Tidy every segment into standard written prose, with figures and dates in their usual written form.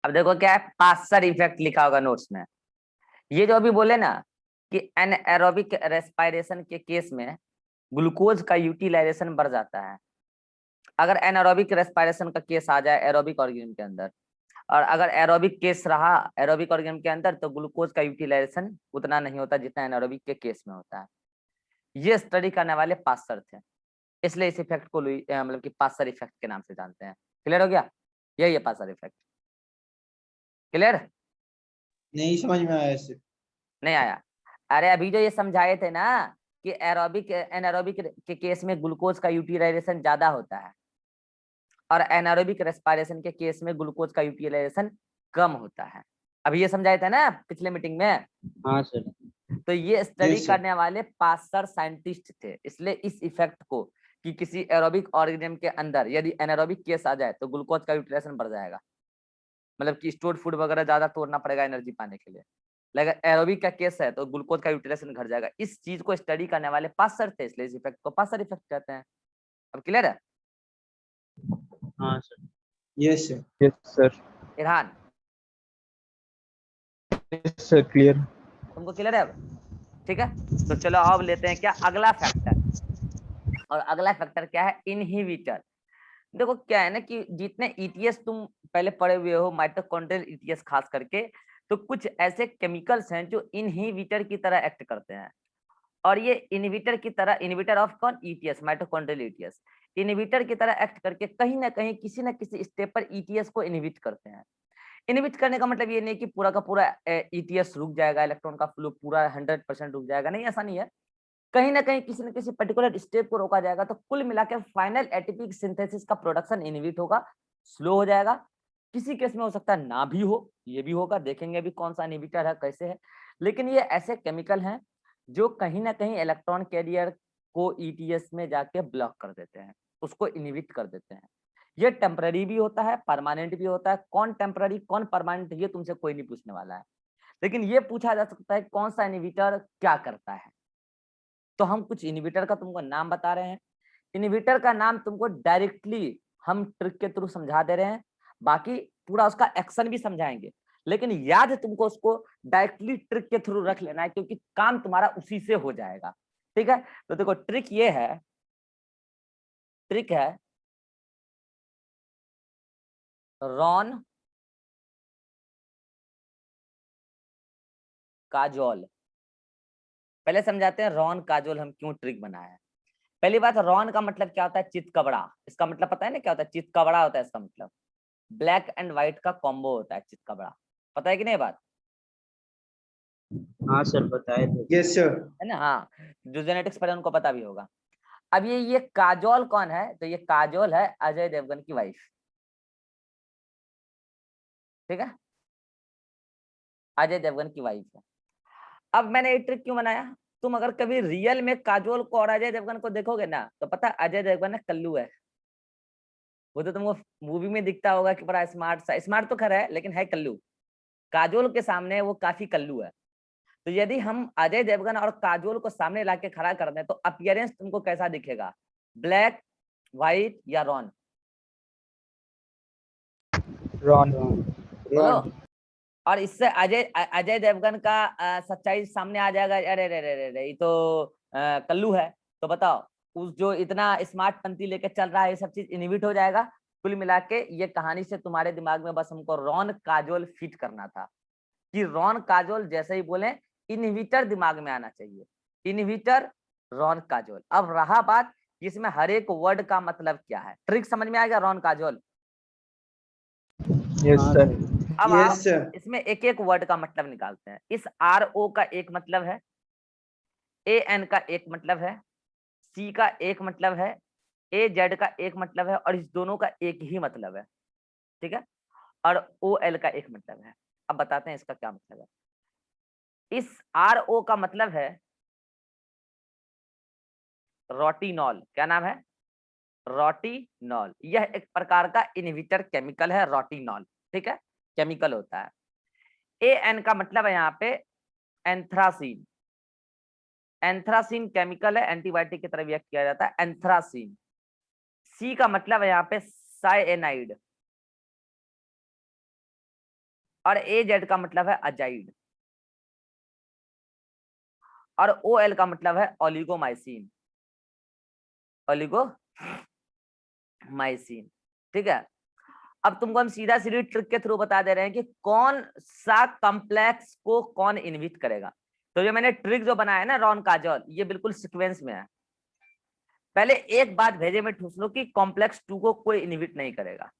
अब देखो क्या है, पास्चर इफेक्ट लिखा होगा नोट्स में। ये जो अभी बोले ना कि एनाएरोबिक रेस्पिरेशन के केस में ग्लूकोज का यूटिलाइजेशन बढ़ जाता है। अगर एनारोबिक रेस्पिरेशन का केस आ जाए एरोबिक ऑर्गेनिज्म के अंदर, और अगर एरोबिक केस रहा एरोबिक ऑर्गेनिज्म के अंदर, तो ग्लूकोज का यूटिलाइजेशन उतना नहीं होता जितना एनारोबिक के केस में होता है। ये स्टडी करने वाले पास्चर थे, इसलिए इस इफेक्ट को मतलब कि पास्चर इफेक्ट के नाम से जानते हैं। क्लियर हो गया? यही है पास्चर इफेक्ट। क्लियर? नहीं समझ में आया इससे। नहीं आया? अरे अभी जो ये समझाए थे ना कि एरोबिक एनारोबिक के केस में ग्लूकोज का यूटिलाइजेशन ज्यादा होता है और एनारोबिक रेस्पिरेशन के केस में ग्लूकोज का यूटिलाइजेशन कम होता है। अभी ये समझाए थे ना पिछले मीटिंग में। हाँ सर। तो ये स्टडी Yes, sir. करने वाले पास्चर साइंटिस्ट थे, इसलिए इस इफेक्ट को कि किसी एरोबिक ऑर्गेनिज्म के अंदर यदि एनारोबिक केस आ जाए तो ग्लूकोज का यूटिलाइजेशन बढ़ जाएगा, मतलब कि स्टोर्ड फूड वगैरह ज्यादा तोड़ना पड़ेगा एनर्जी पाने के लिए। लेकिन एरोबिक का केस है तो ग्लूकोज का यूटिलाइजेशन घट जाएगा। इस चीज को स्टडी करने वाले पास्चर थे, इसलिए इस इफेक्ट को पास्चर इफेक्ट कहते हैं। अब क्लियर है? हाँ sir. Yes, sir. Yes sir. Irhan, yes sir, clear. तुमको क्लियर है अब? ठीक है, तो चलो अब लेते हैं क्या अगला फैक्टर। और अगला फैक्टर क्या है? इनहिबिटर। देखो क्या है ना कि जितने ईटीएस तुम पहले पढ़े हुए हो, माइटोकॉन्ड्रियल ईटीएस खास करके, तो कुछ ऐसे केमिकल्स हैं जो इनहिबिटर की तरह एक्ट करते हैं। और ये इनहिबिटर की तरह, इनहिबिटर ऑफ कौन? ETS, mitochondrial ETS. इनहिबिटर की तरह एक्ट करके कहीं ना कहीं किसी न किसी स्टेप पर ईटीएस को इनहिबिट करते हैं। इनहिबिट करने का मतलब ये नहीं कि पूरा का पूरा ईटीएस रुक जाएगा, इलेक्ट्रॉन का फ्लो पूरा 100% रुक जाएगा, नहीं, ऐसा नहीं है। कहीं ना कहीं किसी न किसी पर्टिकुलर स्टेप को रोका जाएगा, तो कुल मिलाकर फाइनल एटीपी सिंथेसिस का प्रोडक्शन इनहिबिट होगा, स्लो हो जाएगा। किसी केस में हो सकता है ना भी हो, ये भी होगा, देखेंगे अभी कौन सा इनहिबिटर है, कैसे है। लेकिन ये ऐसे केमिकल हैं जो कहीं ना कहीं इलेक्ट्रॉन कैरियर को ईटीएस में जाके ब्लॉक कर देते हैं, उसको इनहिबिट कर देते हैं। ये टेम्पररी भी होता है, परमानेंट भी होता है। कौन टेम्पररी कौन परमानेंट, ये तुमसे कोई नहीं पूछने वाला है। लेकिन ये पूछा जा सकता है कौन सा इनहिबिटर क्या करता है। तो हम कुछ इनहिबिटर का तुमको नाम बता रहे हैं। इनहिबिटर का नाम तुमको डायरेक्टली हम ट्रिक के थ्रू समझा दे रहे हैं, बाकी पूरा उसका एक्शन भी समझाएंगे। लेकिन याद तुमको उसको डायरेक्टली ट्रिक के थ्रू रख लेना है, क्योंकि काम तुम्हारा उसी से हो जाएगा। ठीक है, तो देखो ट्रिक ये है, ट्रिक है रॉन काजोल। पहले समझाते हैं रॉन काजोल हम क्यों ट्रिक बनाए हैं। पहली बात, रॉन का मतलब क्या होता है? चितकबरा। इसका मतलब पता है ना क्या होता है? चितकबरा होता है इसका मतलब, ब्लैक एंड व्हाइट का कॉम्बो होता है चितकबरा। पता है कि नहीं बात? हाँ सर, बताए थे। Yes, sir. है ना? हाँ, जो जेनेटिक्स पढ़े उनको पता भी होगा। अब ये काजोल कौन है? तो ये काजोल है अजय देवगन की वाइफ। ठीक है, अजय देवगन की वाइफ है। अब मैंने ये ट्रिक क्यों बनाया? तुम अगर कभी रियल में काजोल को और अजय देवगन को देखोगे ना, तो पता है अजय देवगन ना कल्लू है। वो तो तुमको मूवी में दिखता होगा कि बड़ा स्मार्ट सा, स्मार्ट तो खैर है लेकिन है कल्लू। काजोल के सामने वो काफी कल्लू है। तो यदि हम अजय देवगन और काजोल को सामने लाके खड़ा कर दें, तो अपीयरेंस तुमको कैसा दिखेगा? ब्लैक, व्हाइट या रॉन? रॉन। बोलो। Ron. और इससे अजय अजय देवगन का सच्चाई सामने आ जाएगा। अरे रे रे रे रे, ये तो कल्लू है। तो बताओ, उस जो इतना स्मार्ट पंथी लेके चल रहा है, ये सब चीज इनहिबिट हो जाएगा। कुल मिला के ये कहानी से तुम्हारे दिमाग में बस हमको रॉन काजोल फिट करना था, कि रॉन काजोल जैसे ही बोले इनहिबिटर दिमाग में आना चाहिए। Inhibitor, Ron Kajol. अब रहा बात इसमें हर एक वर्ड का मतलब क्या है, ट्रिक समझ में आ गया? रॉन काजोल। Yes sir. अब Yes, आओ sir. इसमें एक एक वर्ड का मतलब निकालते हैं। इस आर ओ का एक मतलब है, ए एन का एक मतलब है, सी का एक मतलब है, ए जेड का एक मतलब है, और इस दोनों का एक ही मतलब है। ठीक है, और ओ एल का एक मतलब है। अब बताते हैं इसका क्या मतलब है। इस आर ओ का मतलब है रोटिनॉल। क्या नाम है? रोटिनॉल। यह एक प्रकार का इनहिबिटर केमिकल है, रोटिनॉल। ठीक है, केमिकल होता है। ए एन का मतलब है यहाँ पे एंथ्रासीन। एंथ्रासीन केमिकल है, एंटीबायोटिक की तरह रिएक्ट किया जाता है, एंथ्रासीन। सी का मतलब है यहाँ पे साइएनाइड। और AZ का मतलब है अजाइड, और OL का मतलब है ओलिगोमाइसिन, ओलिगोमाइसिन। ठीक है, अब तुमको हम सीधा सीधी ट्रिक के थ्रू बता दे रहे हैं कि कौन सा कॉम्प्लेक्स को कौन इनहिबिट करेगा। तो जो मैंने ट्रिक जो बनाया है ना रॉन काजोल, ये बिल्कुल सीक्वेंस में है। पहले एक बात भेजे में ठूस लो कि कॉम्प्लेक्स 2 को कोई इनहिबिट नहीं करेगा,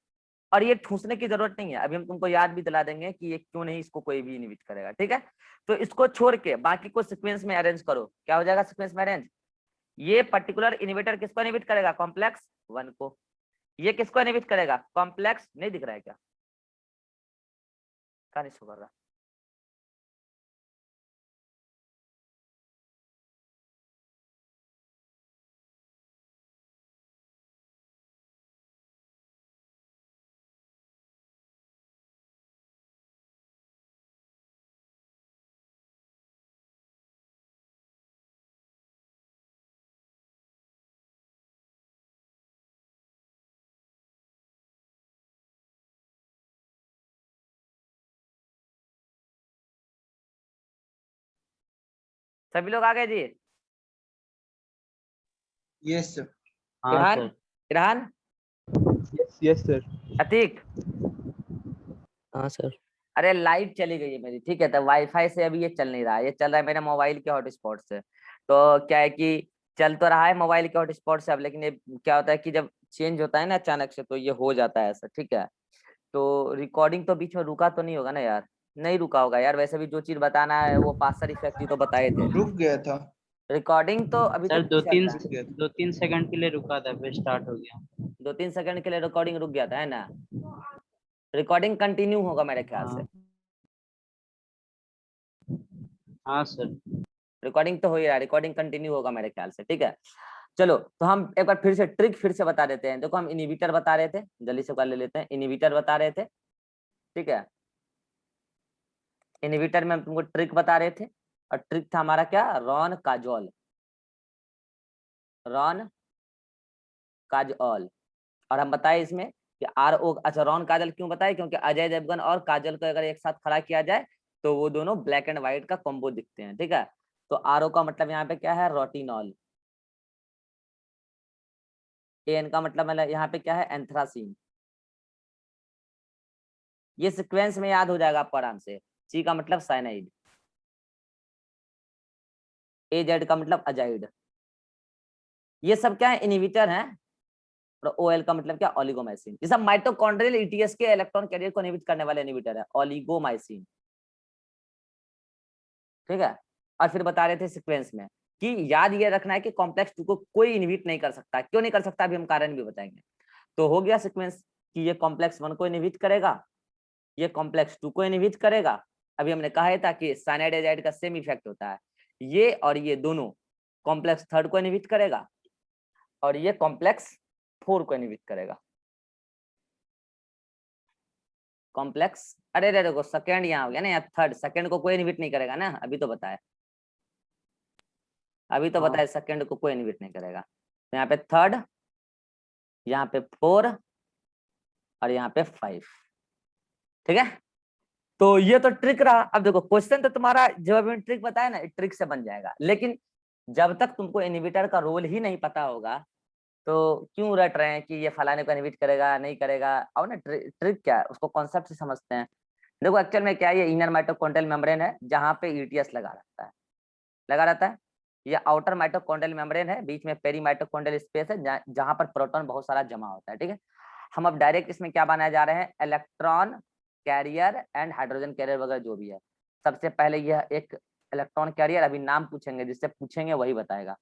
और ये ठूसने की जरूरत नहीं है, अभी हम तुमको याद भी दिला देंगे कि ये क्यों नहीं इसको कोई भी इनहिबिट करेगा। ठीक है, तो इसको छोड़ के बाकी को सीक्वेंस में अरेंज करो, क्या हो जाएगा सीक्वेंस में अरेंज। ये पर्टिकुलर इनहिबिटर किसको इनहिबिट करेगा, कॉम्प्लेक्स 1 को। ये किसको इनहिबिट करेगा, कॉम्प्लेक्स, नहीं दिख रहा है क्या, नहीं शो कर रहा। सभी लोग आ गए जी। Yes sir. हाँ Irhan, sir. Irhan, yes sir. Atiq, हाँ सर। अरे लाइट चली गई है मेरी, ठीक है, तो वाईफाई से अभी ये चल नहीं रहा है, ये चल रहा है मेरे मोबाइल के हॉटस्पॉट से। तो क्या है कि चल तो रहा है मोबाइल के हॉटस्पॉट से अब, लेकिन ये क्या होता है कि जब चेंज होता है ना अचानक से, तो ये हो जाता है ऐसा। ठीक है, तो रिकॉर्डिंग तो बीच में रुका तो नहीं होगा ना यार, नहीं रुका होगा यार, वैसे भी जो चीज बताना है वो पास्टर इफेक्ट ही तो बताए थे। रुक गया था। रिकॉर्डिंग तो अभी सर तक चल रहा है। 2-3 सेकंड के लिए रुका था, फिर स्टार्ट हो गया। 2-3 सेकंड के लिए रिकॉर्डिंग रुक गया था, है ना। रिकॉर्डिंग कंटिन्यू होगा मेरे ख्याल से। हाँ सर। रिकॉर्डिंग तो हो ही रहा है, रिकॉर्डिंग कंटिन्यू होगा मेरे ख्याल से। ठीक है, चलो तो हम एक बार फिर से ट्रिक फिर से बता देते हैं। देखो हम इनहिबिटर बता रहे थे, जल्दी से कर ले लेते हैं, इनहिबिटर बता रहे थे। ठीक है, इनहिबिटर में हम तुमको ट्रिक बता रहे थे, और ट्रिक था हमारा क्या, रॉन काजोल, रॉन काजोल। और हम बताए इसमें कि RO, अच्छा रॉन काजल क्यों बताए, क्योंकि अजय देवगन और काजल को अगर एक साथ खड़ा किया जाए तो वो दोनों ब्लैक एंड व्हाइट का कॉम्बो दिखते हैं। ठीक है, तो RO का मतलब यहाँ पे क्या है, रोटिनॉल। AN का मतलब यहाँ पे क्या है, एंथ्रासीन। ये सीक्वेंस में याद हो जाएगा आपको आराम से। C का मतलब साइनाइड, AZ का मतलब अजाइड। ये सब क्या है, इनहिबिटर हैं। और OL का मतलब क्या, ओलिगोमाइसिन। ये सब माइटोकॉन्ड्रियल ETS के इलेक्ट्रॉन कैरियर को इनहिबिट करने वाले इनहिबिटर है, ओलिगोमाइसिन। ठीक है, और फिर बता रहे थे सीक्वेंस में कि याद ये रखना है कि कॉम्प्लेक्स 2 को कोई इनहिबिट नहीं कर सकता। क्यों नहीं कर सकता, अभी हम कारण भी बताएंगे। तो हो गया सीक्वेंस कि ये कॉम्प्लेक्स 1 को इनहिबिट करेगा, ये कॉम्प्लेक्स 2 को इनहिबिट करेगा। अभी हमने कहा था कि साइनाइड एजाइड का सेम इफेक्ट होता है, ये और ये दोनों कॉम्प्लेक्स 3 को इनहिबिट करेगा, और ये कॉम्प्लेक्स 4 को इनहिबिट करेगा। कॉम्प्लेक्स, अरे रे देखो सेकंड यहाँ हो गया ना, यहाँ थर्ड, सेकंड को कोई इनहिबिट नहीं करेगा ना, अभी तो बताया, अभी तो बताया सेकंड को कोई इनहिबिट नहीं करेगा। तो यहाँ पे थर्ड, यहाँ पे 4, और यहाँ पे 5। ठीक है, तो ये तो ट्रिक रहा। अब देखो क्वेश्चन तो तुम्हारा जब अभी ट्रिक बताया ना, ट्रिक से बन जाएगा, लेकिन जब तक तुमको इनहिबिटर का रोल ही नहीं पता होगा तो क्यों रट रहे हैं कि ये फलाने को इनहिबिट करेगा नहीं करेगा। और ना ट्रिक क्या है उसको कॉन्सेप्ट से समझते हैं। देखो एक्चुअल में क्या है, ये इनर माइटोकॉन्ड्रियल मेम्ब्रेन है जहाँ पे ETS लगा रहता है, लगा रहता है। ये आउटर माइटोकॉन्ड्रियल मेम्ब्रेन है, बीच में पेरी माइटोकॉन्ड्रियल स्पेस है जहाँ पर प्रोटॉन बहुत सारा जमा होता है। ठीक है, हम अब डायरेक्ट इसमें क्या बनाए जा रहे हैं, electron carrier and hydrogen carrier वगैरह जो भी है। सबसे पहले यह एक इलेक्ट्रॉन कैरियर, अभी नाम पूछेंगे, जिससे पूछेंगे वही बताएगा,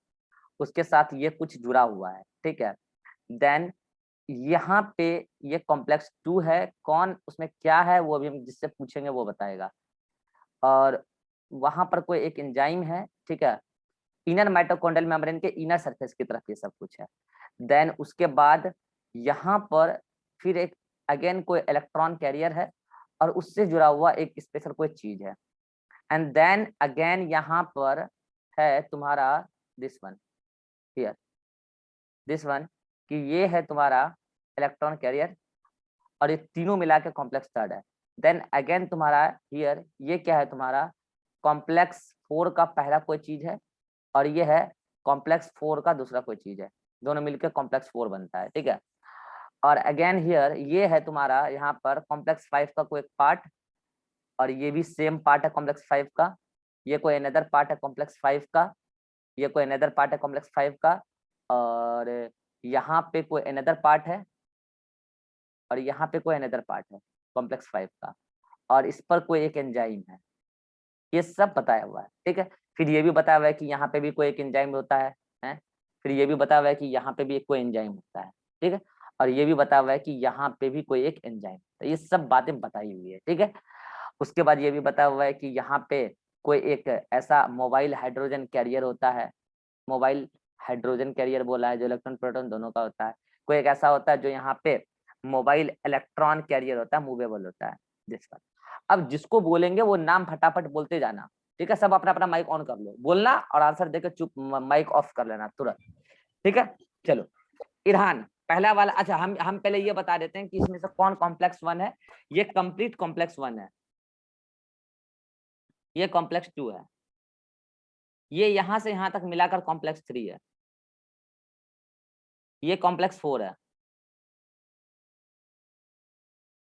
उसके साथ ये कुछ जुड़ा हुआ है। ठीक है, देन यहाँ पे ये कॉम्प्लेक्स 2 है, कौन उसमें क्या है वो अभी हम जिससे पूछेंगे वो बताएगा। और वहां पर कोई एक एंजाइम है। ठीक है, इनर माइटोकॉन्ड्रियल मेम्ब्रेन के इनर सरफेस की तरफ ये सब कुछ है। देन उसके बाद यहाँ पर फिर एक अगेन कोई इलेक्ट्रॉन कैरियर है, और उससे जुड़ा हुआ एक स्पेशल कोई चीज है। एंड देन अगेन यहाँ पर है तुम्हारा this one here, this one, कि ये है तुम्हारा इलेक्ट्रॉन कैरियर, और ये तीनों मिला के कॉम्प्लेक्स 3 है। देन अगेन तुम्हारा हियर ये क्या है तुम्हारा कॉम्प्लेक्स 4 का पहला कोई चीज है और ये है कॉम्प्लेक्स 4 का दूसरा कोई चीज है, दोनों मिलकर कॉम्प्लेक्स 4 बनता है, ठीक है। और अगेन हियर ये है तुम्हारा यहाँ पर कॉम्प्लेक्स 5 का कोई पार्ट और ये भी सेम पार्ट है कॉम्प्लेक्स 5 का, ये कोई अनदर पार्ट है कॉम्प्लेक्स 5 का, ये कोई अनदर पार्ट है कॉम्प्लेक्स 5 का, और यहाँ पे कोई अनदर पार्ट है और यहाँ पे कोई अनदर पार्ट है कॉम्प्लेक्स 5 का, और इस पर कोई एक एंजाइम है, ये सब बताया हुआ है, ठीक है। फिर ये भी बताया हुआ है कि यहाँ पे भी कोई एक एंजाइम होता है? फिर ये भी बताया हुआ है कि यहाँ पे भी एक कोई एंजाइम होता है, ठीक है। और ये भी बताया हुआ है कि यहाँ पे भी कोई एक एंजाइम होता है, ये सब बातें बताई हुई है, ठीक है। उसके बाद ये भी बताया हुआ है कि यहाँ पे कोई एक ऐसा मोबाइल हाइड्रोजन कैरियर होता है, मोबाइल हाइड्रोजन कैरियर बोला है जो इलेक्ट्रॉन प्रोटॉन दोनों का होता है, कोई एक ऐसा होता है जो यहाँ पे मोबाइल इलेक्ट्रॉन कैरियर होता है, मूवेबल होता है जिसका। अब जिसको बोलेंगे वो नाम फटाफट बोलते जाना, ठीक है। सब अपना अपना माइक ऑन कर लो, बोलना और आंसर देकर चुप माइक ऑफ कर लेना तुरंत, ठीक है। चलो इरहान पहला वाला, अच्छा हम पहले ये बता देते हैं कि इसमें से कौन कॉम्प्लेक्स 1 है। ये कंप्लीट कॉम्प्लेक्स 1 है, ये कॉम्प्लेक्स 2 है, ये यहां से यहां तक मिलाकर कॉम्प्लेक्स 3 है, ये कॉम्प्लेक्स 4 है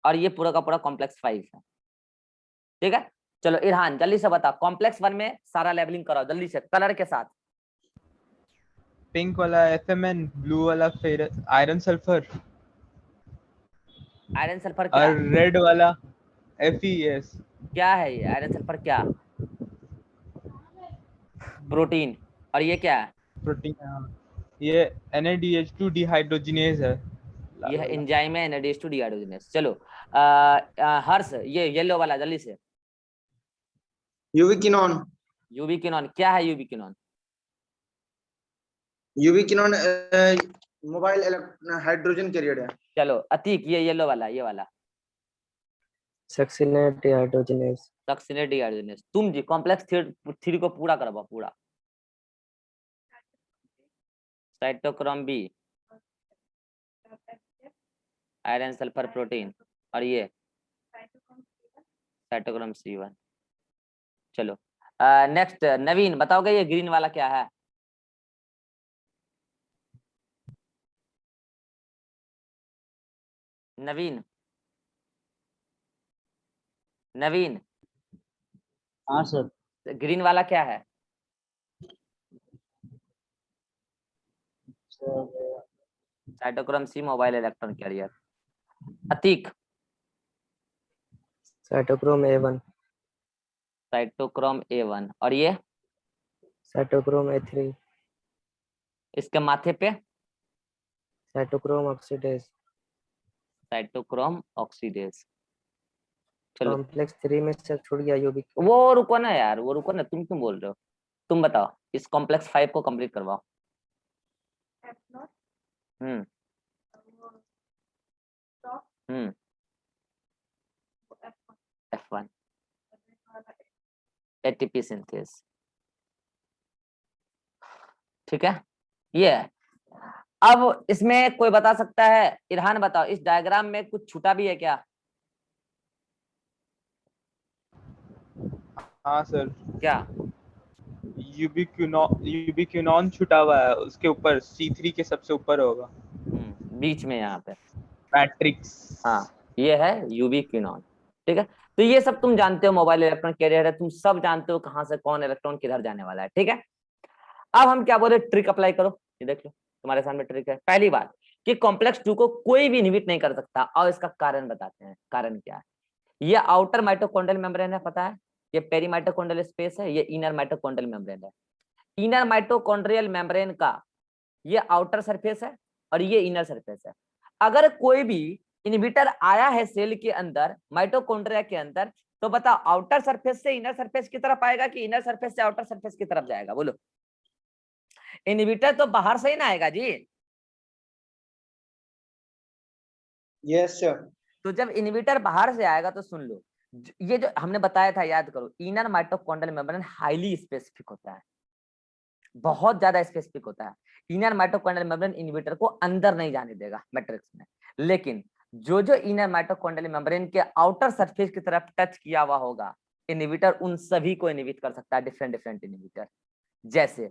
और ये पूरा का पूरा कॉम्प्लेक्स 5 है, ठीक है। चलो इरहान जल्दी से बता, कॉम्प्लेक्स 1 में सारा लेबलिंग कराओ जल्दी से कलर के साथ। पिंक वाला FMN, ब्लू वाला ferrous iron sulphur iron sulphur क्या और रेड वाला FeS। क्या है ये आयरन सल्फर क्या? प्रोटीन। और ये क्या है? प्रोटीन। ये NADH2 डिहाइड्रोजिनेज है। ये है एंजाइम है NADH2 डिहाइड्रोजिनेज। चलो हर्ष ये येलो वाला जल्दी से। यूबिक्विनोन। यूबिक्विनोन क्या है? Ubiquinone ubiquinone mobile hydrogen carrier है। चलो अतीक ये येलो वाला, ये वाला सक्सिनेट डिहाइड्रोजिनेज। Succinate dehydrogenase. तुम जी कॉम्प्लेक्स 3 को पूरा करवा पूरा। Cytochrome B, iron sulphur protein, और ये साइटोक्रोम C1। चलो नेक्स्ट नवीन बताओगे ये ग्रीन वाला क्या है? नवीन नवीन हाँ सर। ग्रीन वाला क्या है? Cytochrome C mobile electron carrier. Atiq cytochrome A1। Cytochrome A1। और ये साइटोक्रोम A3। इसके माथे पे साइटोक्रोम ऑक्सीडेज। Cytochrome oxidase. चलो कॉम्प्लेक्स 3 में से छूट गया यूबिक। वो रुको ना यार, वो रुको ना, तुम क्यों बोल रहे हो? तुम बताओ इस कॉम्प्लेक्स 5 को कंप्लीट करवाओ। हम्म हम्म F1 ATP सिंथेस, ठीक है। ये है। अब इसमें कोई बता सकता है? इरहान बताओ इस डायग्राम में कुछ छूटा भी है क्या? हाँ सर। क्या? यूबिक्विनोन छुटा हुआ है, उसके ऊपर C3 के सबसे ऊपर होगा। बीच में यहाँ पे मैट्रिक्स। हाँ ये है यूबिक्विनोन, ठीक है। तो ये सब तुम जानते हो, मोबाइल इलेक्ट्रॉन कैरियर है, तुम सब जानते हो कहाँ से कौन इलेक्ट्रॉन किधर जाने वाला है, ठीक है। अब हम क्या बोले, ट्रिक अप्लाई करो। ये देख लो तुम्हारे सामने ट्रिक है। पहली बात कि कॉम्प्लेक्स 2 को कोई भी इनहिबिट नहीं कर सकता, और इसका कारण बताते हैं। कारण क्या है? ये आउटर माइटोकॉन्ड्रियल मेम्ब्रेन है, पता है। ये पेरी माइटोकॉन्ड्रियल स्पेस है, ये इनर माइटोकॉन्ड्रियल मेम्ब्रेन है। इनर माइटोकॉन्ड्रियल मेम्ब्रेन का ये आउटर सरफेस है और ये इनर सरफेस है। अगर कोई भी इनहिबिटर आया है सेल के अंदर, माइटोकॉन्ड्रिया के अंदर, तो बताओ आउटर सरफेस से इनर सरफेस की तरफ आएगा कि इनर सरफेस से आउटर सरफेस की तरफ जाएगा? बोलो। इनहिबिटर तो बाहर से ही ना आएगा जी। Yes sir. तो जब इनहिबिटर बाहर से आएगा तो सुन लो, ये जो हमने बताया था याद करो, inner mitochondrial membrane highly specific होता है, बहुत ज्यादा स्पेसिफिक होता है। इनर माइटोकॉन्ड्रियल मेम्ब्रेन इनहिबिटर को अंदर नहीं जाने देगा मैट्रिक्स में। लेकिन जो जो इनर माइटोकॉन्ड्रियल मेम्ब्रेन के आउटर सरफेस की तरफ टच किया हुआ होगा, इनहिबिटर उन सभी को इनहिबिट कर सकता है, डिफरेंट डिफरेंट इनहिबिटर। जैसे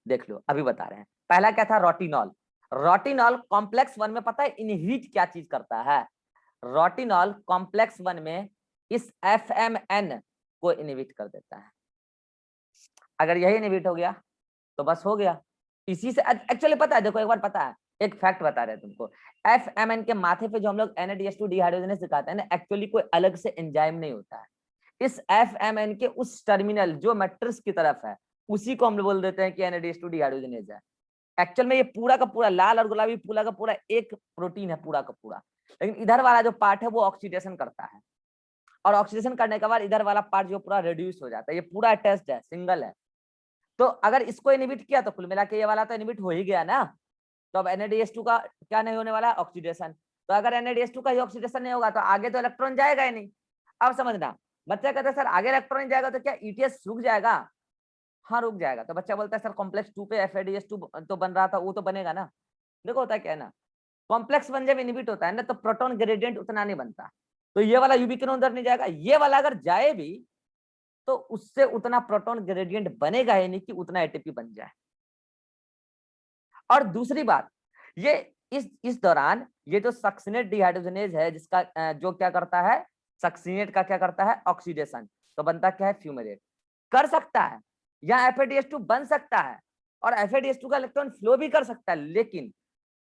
देख लो, अभी बता रहे हैं, पहला क्या था, रोटिनॉल। रोटिनॉल कॉम्प्लेक्स 1 में पता है इनहिबिट क्या चीज करता है, रोटिनॉल कॉम्प्लेक्स 1 में इस FMN को इनहिबिट कर देता है। अगर यही इनहिबिट हो गया तो बस हो गया। इसी से एक्चुअली पता है, देखो एक बार पता है, एक फैक्ट बता रहे हैं तुमको, FMN के माथे पे जो हम लोग NADH2 डिहाइड्रोजनेज दिखाते हैं ना, एक्चुअली कोई अलग से एंजाइम नहीं होता है। इस FMN के उस टर्मिनल जो मैट्रिक्स की तरफ है, उसी को हम लोग बोल देते हैं कि NADH2 डिहाइड्रोजनेज है। एक्चुअल में ये पूरा का पूरा लाल और गुलाबी पूरा का पूरा एक प्रोटीन है पूरा का पूरा, लेकिन इधर वाला जो पार्ट है वो ऑक्सीडेशन करता है, और ऑक्सीडेशन करने के बाद इधर वाला पार्ट जो पूरा रिड्यूस हो जाता है। ये पूरा अटैच्ड है, सिंगल है। तो अगर इसको इनहिबिट किया तो कुल मिला के ये वाला तो इनहिबिट हो ही गया ना। तो अब NADH2 का क्या नहीं होने वाला, ऑक्सीडेशन। तो अगर NADH2 का ही ऑक्सीडेशन नहीं होगा तो आगे तो इलेक्ट्रॉन जाएगा ही नहीं। अब समझना, बच्चा कहता है सर आगे इलेक्ट्रॉन नहीं जाएगा तो क्या ETS रुक जाएगा? हाँ रुक जाएगा। तो बच्चा बोलता है सर कॉम्प्लेक्स 2 पे FADH2 तो बन रहा था, वो तो बनेगा ना। देखो होता क्या है ना, कॉम्प्लेक्स 1 जब इनहिबिट होता है ना तो प्रोटॉन ग्रेडियंट उतना नहीं बनता, तो ये वाला यूबीक्विनोन अंदर नहीं जाएगा। ये वाला अगर जाए भी तो उससे उतना प्रोटॉन ग्रेडियंट बनेगा ही नहीं कि उतना ATP बन जाए। और दूसरी बात, ये इस दौरान ये जो सक्सिनेट डिहाइड्रोजनेज है, जिसका जो क्या करता है, सक्सिनेट का क्या करता है, ऑक्सीडेशन, तो बनता क्या है, फ्यूमेरेट। कर सकता है या FADH2 बन सकता है, और FADH2 का इलेक्ट्रॉन फ्लो भी कर सकता है, लेकिन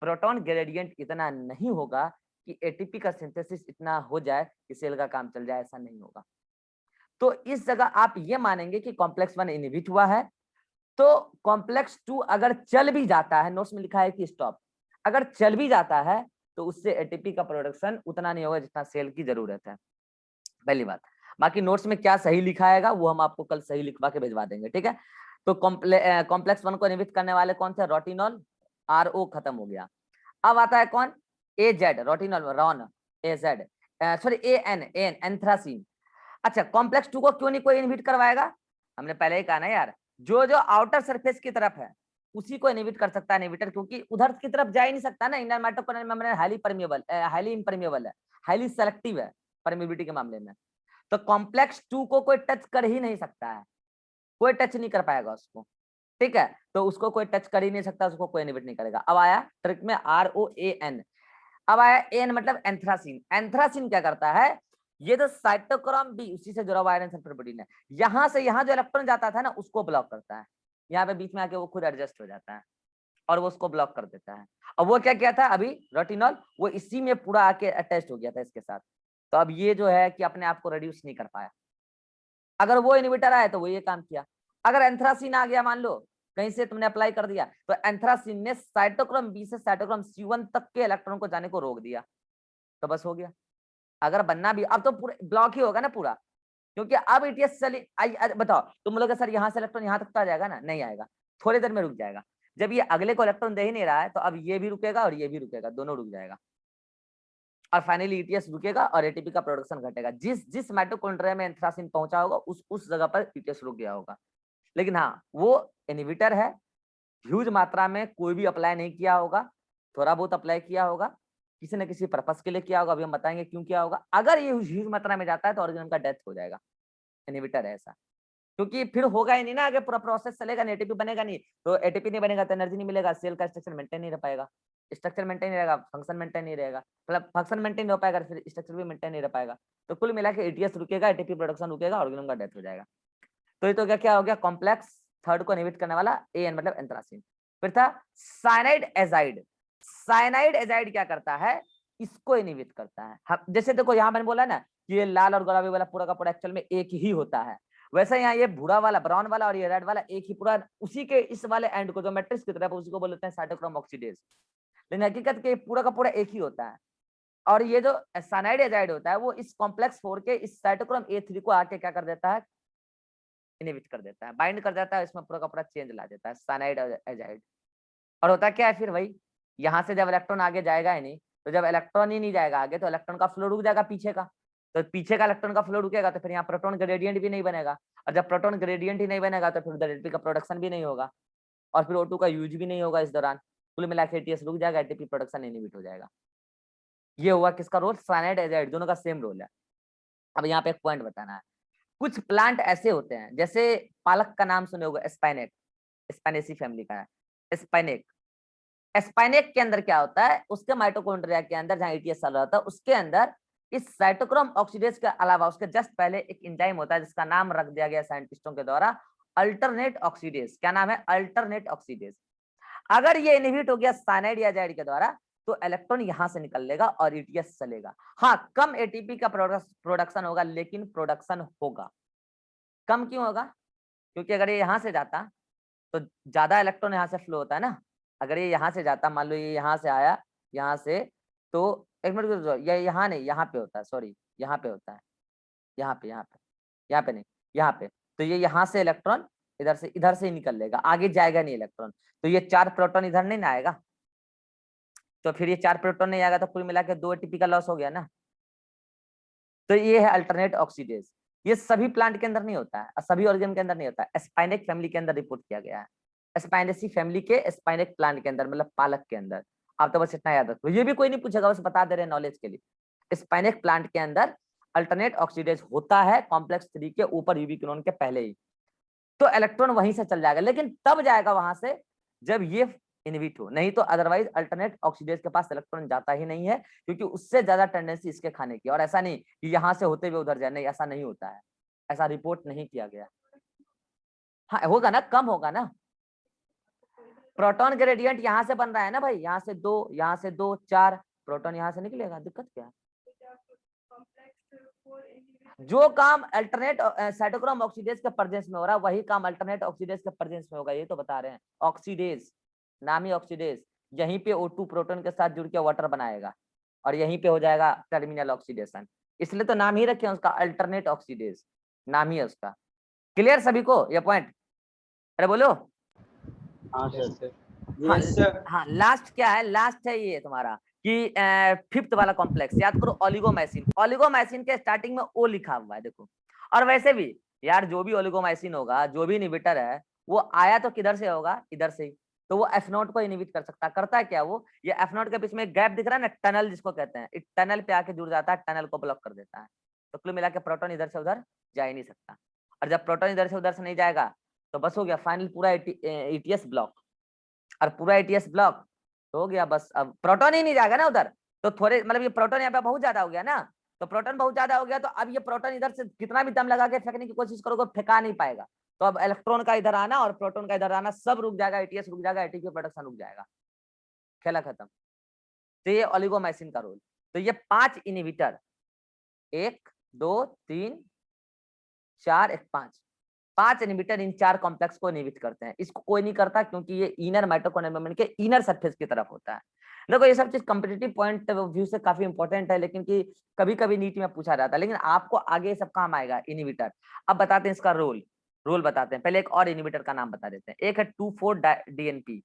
प्रोटॉन ग्रेडियंट इतना नहीं होगा कि ATP का सिंथेसिस इतना हो जाए कि सेल का काम चल जाए, ऐसा नहीं होगा। तो इस जगह आप ये मानेंगे कि कॉम्प्लेक्स 1 इनहिबिट हुआ है, तो कॉम्प्लेक्स 2 अगर चल भी जाता है, नोट्स में लिखा है कि स्टॉप, अगर चल भी जाता है तो उससे ATP का प्रोडक्शन उतना नहीं होगा जितना सेल की जरूरत है, पहली बात। बाकी नोट्स में क्या सही लिखा है वो हम आपको कल सही लिखवा के भिजवा देंगे, ठीक है। तो कॉम्प्लेक्स 1 को इनहिबिट करने वाले कौन थे, रोटिनॉल, RO खत्म हो गया। अब आता है कौन, AZ, रोटिनॉल, रॉन, AZ, सॉरी AN, एंथ्रासीन। अच्छा, कॉम्प्लेक्स 2 को क्यों नहीं कोई इनहिबिट करवाएगा, हमने पहले ही कहा ना यार, जो जो आउटर सरफेस की तरफ है उसी को इनहिबिट कर सकता है इनहिबिटर, क्योंकि उधर की तरफ जा ही नहीं सकता ना। Inner mitochondrial membrane highly permeable, highly impermeable है, हाईली सेलेक्टिव है परमिबिलिटी के मामले में। तो कॉम्प्लेक्स 2 को कोई टच कर ही नहीं सकता है, कोई टच नहीं कर पाएगा उसको, ठीक है। तो उसको कोई टच कर ही नहीं सकता, उसको कोई इनहिबिट नहीं करेगा। अब आया ट्रिक में ROAN, अब आया एन मतलब एंथ्रासीन। एंथ्रासीन क्या करता है, ये तो साइटोक्रोम बी, उसी से जुड़ा हुआ आयरन सल्फर प्रोटीन है, यहां से यहां जो इलेक्ट्रॉन जाता था ना उसको ब्लॉक करता है, यहाँ पे बीच में आके वो खुद एडजस्ट हो जाता है और वो उसको ब्लॉक कर देता है। अब वो क्या किया था अभी रेटिनॉल, वो इसी में पूरा आके अटैच हो गया था इसके साथ, तो अब ये जो है कि अपने आप को रिड्यूस नहीं कर पाया। अगर वो इनहिबिटर आया तो वो ये काम किया। अगर एंथ्रासीन आ गया, मान लो कहीं से तुमने अप्लाई कर दिया, तो एंथ्रासीन ने साइटोक्रोम बी से साइटोक्रोम C1 तक के इलेक्ट्रॉन को जाने को रोक दिया, तो बस हो गया। अगर बनना भी, अब तो पूरा ब्लॉक ही होगा ना पूरा, क्योंकि अब ETS चली। बताओ तुम लोग सर यहाँ से इलेक्ट्रॉन यहाँ तक तो आ जाएगा ना, नहीं आएगा, थोड़ी देर में रुक जाएगा। जब ये अगले को इलेक्ट्रॉन दे ही नहीं रहा है तो अब ये भी रुकेगा और ये भी रुकेगा, दोनों रुक जाएगा, और फाइनली ETS रुकेगा और ATP का प्रोडक्शन घटेगा। जिस माइटोकॉन्ड्रिया में एंथ्रासीन पहुंचा होगा उस जगह पर ETS रुक गया होगा। लेकिन हाँ, वो इनहिबिटर है, ह्यूज मात्रा में कोई भी अप्लाई नहीं किया होगा, थोड़ा बहुत अप्लाई किया होगा, किसी न किसी पर्पस के लिए किया होगा, अभी हम बताएंगे क्यों किया होगा। अगर ये ह्यूज मात्रा में जाता है तो ऑर्गेनिज्म का डेथ हो जाएगा, इनहिबिटर है ऐसा, क्योंकि फिर होगा ही नहीं ना, आगे पूरा प्रोसेस चलेगा नहीं, ATP बनेगा नहीं, तो ATP नहीं बनेगा तो एनर्जी नहीं मिलेगा, सेल का स्ट्रक्चर मेंटेन नहीं रह पाएगा, स्ट्रक्चर मेंटेन नहीं रहेगा, फंक्शन मेंटेन नहीं रहेगा, मतलब फंक्शन मेंटेन नहीं हो पाएगा, फिर स्ट्रक्चर भी मेंटेन नहीं रह पाएगा। तो कुल मिला के ETS रुकेगा, ATP प्रोडक्शन रुकेगा, ऑर्गेनिज्म का डेथ हो जाएगा। तो ये तो क्या हो गया, कॉम्प्लेक्स 3 को इनहिबिट करने वाला AN मतलब एंथ्रासीन। फिर था साइनाइड एजाइड। साइनाइड एजाइड क्या करता है, इसको इनहिबिट करता है। जैसे देखो यहाँ मैंने बोला ना कि ये लाल और गुलाबी वाला पूरा का पूरा एक्चुअल में एक ही होता है, वैसे यहाँ ये भूरा वाला, ब्राउन वाला और ये रेड वाला एक ही पूरा, उसी के इस वाले एंड को जो मैट्रिक्स की तरफ उसी को बोलते हैं साइटोक्रोम ऑक्सीडेज, लेकिन हकीकत के पूरा का पूरा एक ही होता है। और ये जो साइनाइड एजाइड होता है वो इस कॉम्प्लेक्स 4 के इस साइटोक्रोम A3 को आके क्या कर देता है, इनहिबिट कर देता है, बाइंड कर देता है, इसमें पूरा का पूरा चेंज ला देता है साइनाइड एजाइड। और होता क्या है फिर वही, यहाँ से जब इलेक्ट्रॉन आगे जाएगा ही नहीं, तो जब इलेक्ट्रॉन ही नहीं जाएगा आगे तो इलेक्ट्रॉन का फ्लो रुक जाएगा पीछे का, तो पीछे का इलेक्ट्रॉन का फ्लो रुकेगा तो फिर यहाँ प्रोटॉन ग्रेडियंट भी नहीं बनेगा, और जब प्रोटॉन ग्रेडियंट ही नहीं बनेगा तो फिर उधर ATP का प्रोडक्शन भी नहीं होगा और फिर O2 का यूज भी नहीं होगा इस दौरान। कुल मिला के ETS रुक जाएगा, ATP प्रोडक्शन इनहिबिट हो जाएगा। ये हुआ किसका रोल, साइनाइड एजाइड, दोनों का सेम रोल है। अब यहाँ पे एक पॉइंट बताना है, कुछ प्लांट ऐसे होते हैं, जैसे पालक का नाम सुने होगा, स्पाइनेक, स्पाइनेसी फैमिली का है स्पाइनेक। स्पाइनेक के अंदर क्या होता है, उसके माइटोकॉन्ड्रिया के अंदर जहाँ ईटीएस चल रहा था उसके अंदर इस साइटोक्रोम ऑक्सीडेज के अलावा उसके जस्ट पहले एक एंजाइम होता है जिसका नाम रख दिया गया साइंटिस्टों के द्वारा अल्टरनेट ऑक्सीडेज। क्या नाम है, अल्टरनेट ऑक्सीडेज। अगर ये इनहिबिट हो गया साइनाइड या एजाइड के द्वारा तो इलेक्ट्रॉन यहां से निकल लेगा और ईटीएस चलेगा। हाँ, कम एटीपी का प्रोडक्शन होगा, लेकिन प्रोडक्शन होगा। कम क्यों होगा, क्योंकि अगर ये यहां से जाता तो ज्यादा इलेक्ट्रॉन यहाँ से फ्लो होता है ना। अगर ये यहाँ से जाता, मान लो ये यहाँ से आया, यहाँ से, तो एक मिनट, ये यहाँ नहीं, यहाँ पे होता है, सॉरी, यहाँ पे होता है, यहाँ पे, यहाँ पे, यहाँ पे नहीं, यहाँ पे। तो ये यहाँ से इलेक्ट्रॉन इधर से ही निकल लेगा, आगे जाएगा नहीं इलेक्ट्रॉन। तो ये 4 प्रोटॉन इधर नहीं ना आएगा, तो फिर ये 4 प्रोटॉन नहीं आएगा तो कुल मिला के 2 एटीपी का लॉस हो गया ना। तो ये है अल्टरनेट ऑक्सीडेज। ये सभी प्लांट के अंदर नहीं होता है, सभी ऑर्गेन के अंदर नहीं होता है, स्पाइनेक फैमिली के अंदर रिपोर्ट किया गया है, स्पाइनेसी फैमिली के स्पाइनेक प्लांट के अंदर, मतलब पालक के अंदर। आप तो बस इतना याद रखो, ये भी कोई नहीं पूछेगा, बस बता दे रहे हैं नॉलेज के लिए। स्पाइनेक प्लांट के अंदर अल्टरनेट ऑक्सीडेज होता है कॉम्प्लेक्स 3 के ऊपर यूवी किरण के पहले ही, तो इलेक्ट्रॉन वहीं से चल जाएगा, लेकिन तब जाएगा वहां से जब ये इनहिबिट हो, नहीं तो अदरवाइज अल्टरनेट ऑक्सीडेज के पास इलेक्ट्रॉन जाता ही नहीं है, क्योंकि उससे ज्यादा टेंडेंसी इसके खाने की। और ऐसा नहीं कि यहाँ से होते हुए उधर जाए, नहीं, ऐसा नहीं होता है, ऐसा रिपोर्ट नहीं किया गया। हाँ होगा ना, कम होगा ना। प्रोटॉन ग्रेडियंट यहाँ से बन रहा है ना भाई, यहाँ से 2, यहाँ से 2, 4 प्रोटॉन यहाँ से निकलेगा, दिक्कत क्या है। जो काम अल्टरनेट साइटोक्रोम ऑक्सीडेज के प्रेजेंस में हो रहा है वही काम अल्टरनेट ऑक्सीडेज के प्रेजेंस में होगा, ये तो बता रहे हैं। ऑक्सीडेज, नामी ऑक्सीडेज, यहीं पे O2 प्रोटॉन के साथ जुड़ के वाटर बनाएगा और यहीं पे हो जाएगा टर्मिनल ऑक्सीडेशन, इसलिए तो नाम ही रखे उसका अल्टरनेट ऑक्सीडेज, नाम ही है उसका। क्लियर सभी को ये पॉइंट? अरे बोलो। हाँ सर। Yes sir. हाँ, लास्ट क्या है, लास्ट है ये तुम्हारा कि 5th वाला कॉम्प्लेक्स याद करो, ओलिगोमाइसिन। ओलिगोमाइसिन के स्टार्टिंग में ओ लिखा हुआ है, देखो। और वैसे भी यार जो भी ओलिगोमाइसिन होगा, जो भी इनहिबिटर है, वो आया तो किधर से होगा, इधर से ही। तो वो F0 को इनहिबिट कर सकता है। करता है क्या वो, ये F0 के बीच में एक गैप दिख रहा है ना, टनल जिसको कहते हैं, इस टनल पे आके जुड़ जाता है, टनल को ब्लॉक कर देता है। तो कुल मिला के प्रोटॉन इधर से उधर जा ही नहीं सकता, और जब प्रोटॉन इधर से नहीं जाएगा तो बस हो गया फाइनल पूरा ETS ब्लॉक। और पूरा ETS ब्लॉक तो हो गया बस, अब प्रोटॉन ही नहीं जाएगा ना उधर, तो थोड़े मतलब ये प्रोटॉन यहाँ पे बहुत ज्यादा हो गया ना, तो प्रोटॉन बहुत ज्यादा हो गया, तो अब ये प्रोटॉन इधर से कितना भी दम लगा के फेंकने की कोशिश करोगे, फेंका नहीं पाएगा। तो अब इलेक्ट्रॉन का इधर आना और प्रोटॉन का इधर आना सब रुक जाएगा, ETS रुक जाएगा, एटीपी प्रोडक्शन रुक जाएगा, खेला खत्म। तो ये ओलिगोमाइसिन का रोल। तो ये 5 इनहिबिटर, 1 2 3 4 1 5 इनहिबिटर इन 4 कॉम्प्लेक्स को इनहिबिट करते हैं। इसको कोई नहीं करता क्योंकि ये इनर माइटोकॉन्ड्रियल मेम्ब्रेन के इनर सरफेस की तरफ होता है। देखो ये सब चीज कॉम्पिटिटिव पॉइंट ऑफ व्यू से काफी इंपॉर्टेंट है, लेकिन कि कभी कभी नीट में पूछा जाता है, लेकिन आपको आगे सब काम आएगा इनहिबिटर। अब बताते हैं इसका रोल बताते हैं। पहले एक और इनहिबिटर का नाम बता देते हैं, एक है 2,4-DNP।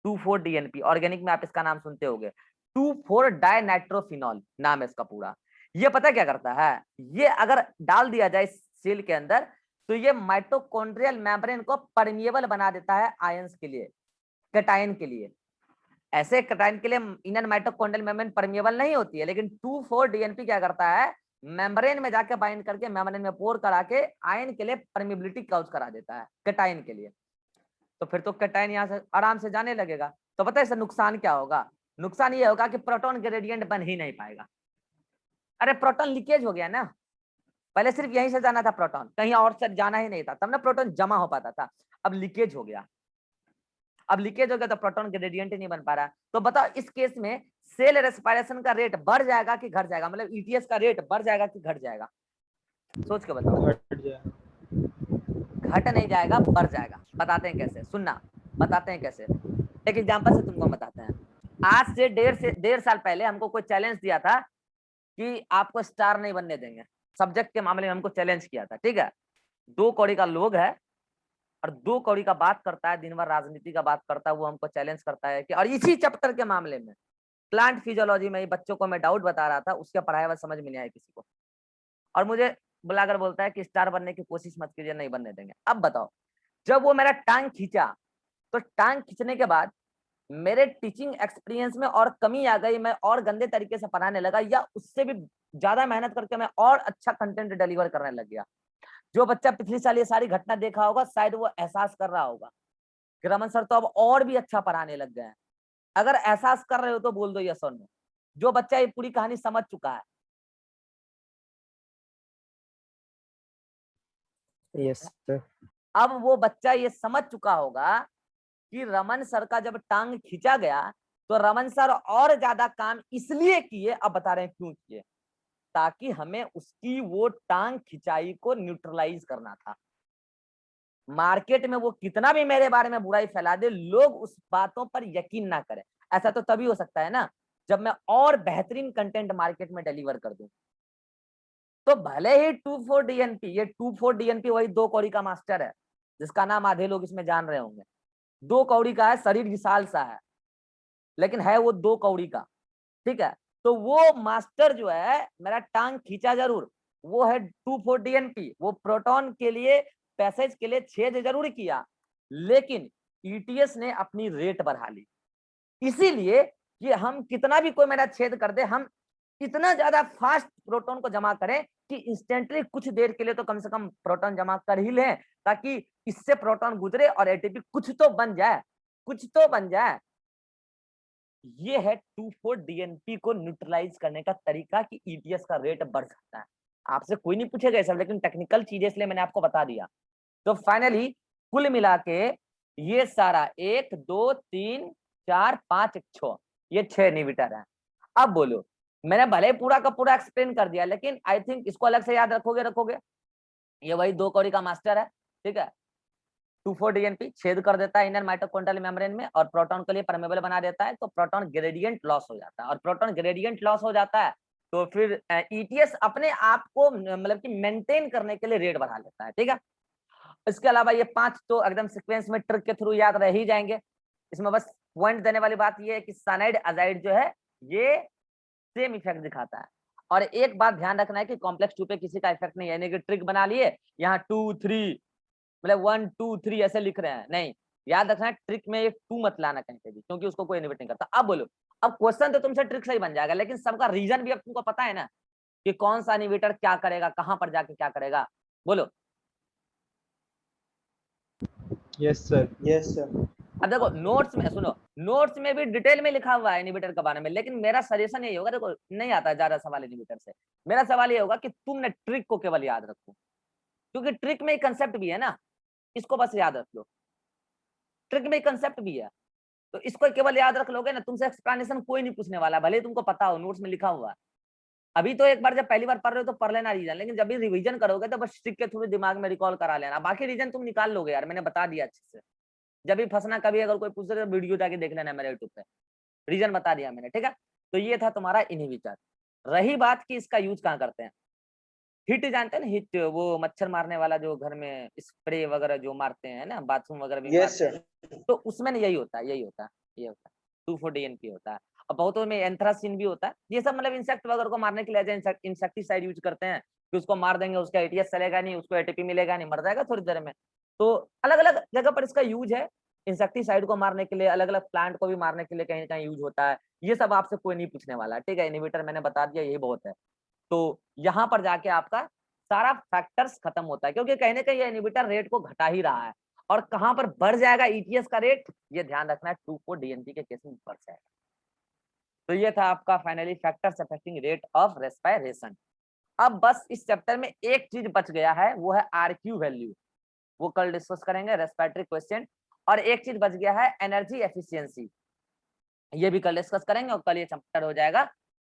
2,4-DNP ऑर्गेनिक में आप इसका नाम सुनते होंगे, 2,4-डाइनाइट्रोफिनॉल नाम है इसका पूरा। ये पता क्या करता है, ये अगर डाल दिया जाए सेल के अंदर तो ये माइटोकॉन्ड्रियल मेम्ब्रेन को परमिएबल बना देता है आयंस के लिए, कैटायन के लिए। ऐसे कैटायन के लिए इनर माइटोकॉन्ड्रियल मेम्ब्रेन परमिएबल नहीं होती है, लेकिन 2,4-DNP क्या करता है, मेम्ब्रेन में जाके बाइंड करके मेम्ब्रेन में पोर करा के आयन के लिए परमिएबिलिटी काउज करा देता है कैटायन के लिए। तो फिर तो कैटायन यहाँ से आराम से जाने लगेगा। तो पता है इससे नुकसान क्या होगा, नुकसान ये होगा कि प्रोटॉन ग्रेडियंट बन ही नहीं पाएगा। अरे प्रोटॉन लीकेज हो गया ना, पहले सिर्फ यहीं से जाना था प्रोटॉन, कहीं और से जाना ही नहीं था, तब ना प्रोटॉन जमा हो पाता था। अब लीकेज हो गया, अब लीकेज हो गया तो प्रोटॉन ग्रेडियंट ही नहीं बन पा रहा। तो बताओ इस केस में सेल रेस्पिरेशन का रेट बढ़ जाएगा कि घट जाएगा, मतलब ETS का रेट बढ़ जाएगा कि घट जाएगा, सोच के बताओ। घट नहीं जाएगा, बढ़ जाएगा। बताते हैं कैसे, सुनना, बताते हैं कैसे। एक एग्जांपल से तुमको बताते हैं। आज से 1.5 साल पहले हमको कोई चैलेंज दिया था कि आपको स्टार नहीं बनने देंगे, सब्जेक्ट के मामले में हमको चैलेंज किया था, ठीक है। 2 कौड़ी का लोग है और 2 कौड़ी का बात करता है, दिन भर राजनीति का बात करता है, वो हमको चैलेंज करता है कि, और इसी चैप्टर के मामले में प्लांट फिजियोलॉजी में बच्चों को मैं डाउट बता रहा था, उसके पढ़ाया हुआ समझ में नहीं आया किसी को, और मुझे बुलाकर बोलता है कि स्टार बनने की कोशिश मत कीजिए, नहीं बनने देंगे। अब बताओ, जब वो मेरा टांग खींचा तो टांग खींचने के बाद मेरे टीचिंग एक्सपीरियंस में और कमी आ गई, मैं और गंदे तरीके से पढ़ाने लगा, या उससे भी ज्यादा मेहनत करके मैं और अच्छा कंटेंट डिलीवर करने लग गया। जो बच्चा पिछली साल ये सारी घटना देखा होगा, शायद वो एहसास कर रहा होगा कि रमन सर तो अब और भी अच्छा पढ़ाने लग गए हैं। अगर एहसास कर रहे हो तो बोल दो यस और नो। जो बच्चा ये पूरी कहानी समझ चुका है, यस सर। अब वो बच्चा ये समझ चुका होगा कि रमन सर का जब टांग खींचा गया तो रमन सर और ज्यादा काम इसलिए किए, अब बता रहे हैं क्यों किए, ताकि हमें उसकी वो टांग खिंचाई को न्यूट्रलाइज करना था। मार्केट में वो कितना भी मेरे बारे में बुराई फैला दे, लोग उस बातों पर यकीन ना करें। ऐसा तो तभी हो सकता है ना जब मैं और बेहतरीन कंटेंट मार्केट में डिलीवर कर दूं। तो भले ही 24 डीएनपी, ये 24 डीएनपी वही 2 कौड़ी का मास्टर है जिसका नाम आधे लोग इसमें जान रहे होंगे। 2 कौड़ी का है, शरीर विशाल सा है, लेकिन है वो 2 कौड़ी का। ठीक है, तो वो मास्टर जो है मेरा टांग खींचा जरूर, वो है 24 डीएनपी। वो प्रोटॉन के लिए, पैसेज के लिए छेद जरूर किया, लेकिन ईटीएस ने अपनी रेट बढ़ा ली। इसीलिए कि हम कितना भी कोई मेरा छेद कर दे, हम इतना ज्यादा फास्ट प्रोटॉन को जमा करें कि इंस्टेंटली कुछ देर के लिए तो कम से कम प्रोटॉन जमा कर ही लें, ताकि इससे प्रोटॉन गुजरे और एटीपी कुछ तो बन जाए, कुछ तो बन जाए। ये है 24 डीएनपी को न्यूट्रलाइज करने का तरीका कि ईटीएस का रेट बढ़ सकता है। आपसे कोई नहीं पूछेगा सब, लेकिन टेक्निकल चीजें इसलिए मैंने आपको बता दिया। तो फाइनली कुल मिला के ये सारा 1 2 3 4 5 6, ये 6 इनहिबिटर है। अब बोलो, मैंने भले पूरा का पूरा एक्सप्लेन कर दिया, लेकिन आई थिंक इसको अलग से याद रखोगे। ये वही 2 कौड़ी का मास्टर है, ठीक है। 24 डीएनपी छेद कर देता है इनर माइटोकॉन्ड्रियल मेम्ब्रेन में और प्रोटॉन के लिए परमेबल बना देता है, तो प्रोटॉन ग्रेडियंट लॉस हो जाता है। और प्रोटॉन ग्रेडियंट लॉस हो जाता है तो फिर ईटीएस अपने आप को मतलब कि मेंटेन करने के लिए रेट बढ़ा लेता है, ठीक है। इसके अलावा ये 5 तो एकदम सीक्वेंस में ट्रिक के थ्रू याद रह ही जाएंगे। इसमें बस पॉइंट देने वाली बात ये है कि साइनाइड अजाइड जो है ये सेम इफेक्ट दिखाता है। और एक बात ध्यान रखना है कि कॉम्प्लेक्स 2 पे किसी का इफेक्ट नहीं है, यानी कि ट्रिक बना लिए यहाँ 2 3 मतलब 1 2 3 ऐसे लिख रहे हैं, नहीं, याद रखना है ट्रिक में ये 2 मत लाना कहीं पे भी, क्योंकि उसको कोई इन्हिबिट नहीं करता। अब बोलो, अब क्वेश्चन तो तुमसे ट्रिक से ही बन जाएगा, लेकिन सबका रीजन भी अब तुमको पता है ना कि कौन सा इन्हिबिटर क्या करेगा, कहां पर जाके क्या करेगा। बोलो। Yes sir. Yes sir. अब देखो नोट्स में सुनो, नोट्स में भी डिटेल में लिखा हुआ है इन्हिबिटर के बारे में, लेकिन मेरा सजेशन यही होगा, देखो नहीं आता है ज्यादा सवाल इन्हिबिटर से, मेरा सवाल ये होगा कि तुमने ट्रिक को केवल याद रखो, क्योंकि ट्रिक में एक कंसेप्ट भी है ना, इसको बस याद रख लो। ट्रिक में एक कंसेप्ट भी है, तो इसको केवल याद रख लोगे ना, तुमसे एक्सप्लेनेशन कोई नहीं पूछने वाला, भले तुमको पता हो नोट्स में लिखा हुआ है। अभी तो एक बार जब पहली बार पढ़ रहे हो तो पढ़ लेना रीजन, लेकिन जब भी रिवीजन करोगे तो बस ट्रिक के थ्रू दिमाग में रिकॉल करा लेना, बाकी रीजन तुम निकाल लोगे यार, मैंने बता दिया अच्छे से। जब भी फंसना कभी अगर कोई पूछ रहे तो वीडियो जाके देख लेना मेरे यूट्यूब पे, रीजन बता दिया मैंने, ठीक है। तो ये था तुम्हारा इनहिबिटर। रही बात कि इसका यूज कहाँ करते हैं, हिट जानते हैं ना, हिट वो मच्छर मारने वाला जो घर में स्प्रे वगैरह जो मारते हैं ना, बाथरूम वगैरह भी यस मारते हैं, सर। तो उसमें ना यही होता है, यही होता है, ये होता है 24 डीएनपी होता है। और बहुतों में एंथ्रासिन भी होता है। ये सब मतलब इंसेक्ट वगैरह को मारने के लिए इंसेक्टिसाइड यूज करते हैं कि उसको मार देंगे उसका एटीएस चलेगा नहीं, उसको एटीपी मिलेगा नहीं, मर जाएगा थोड़ी देर में। तो अलग अलग जगह पर इसका यूज है, इंसेक्टिसाइड को मारने के लिए, अलग अलग प्लांट को भी मारने के लिए कहीं कहीं यूज होता है। ये सब आपसे कोई नहीं पूछने वाला, ठीक है। इनहिबिटर मैंने बता दिया, यही बहुत है। तो यहाँ पर जाके आपका सारा फैक्टर्स खत्म होता है, क्योंकि कहीं ना कहीं ये इनहिबिटर रेट को घटा ही रहा है। और कहां पर बढ़ जाएगा ईटीएस का रेट, ये ध्यान रखना है, 24 डीएनपी के केस में बढ़ जाएगा। तो ये था आपका finally factors affecting rate of respiration. अब बस इस चैप्टर में एक चीज बच गया है, वो है आरक्यू वैल्यू, वो कल डिस्कस करेंगे, रेस्पिरेटरी क्वेश्चन। और एक चीज बच गया है एनर्जी एफिशिएंसी, ये भी कल डिस्कस करेंगे, और कल ये चैप्टर हो जाएगा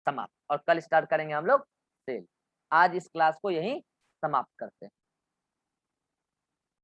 समाप्त, और कल स्टार्ट करेंगे हम लोग सेल। आज इस क्लास को यहीं समाप्त करते हैं।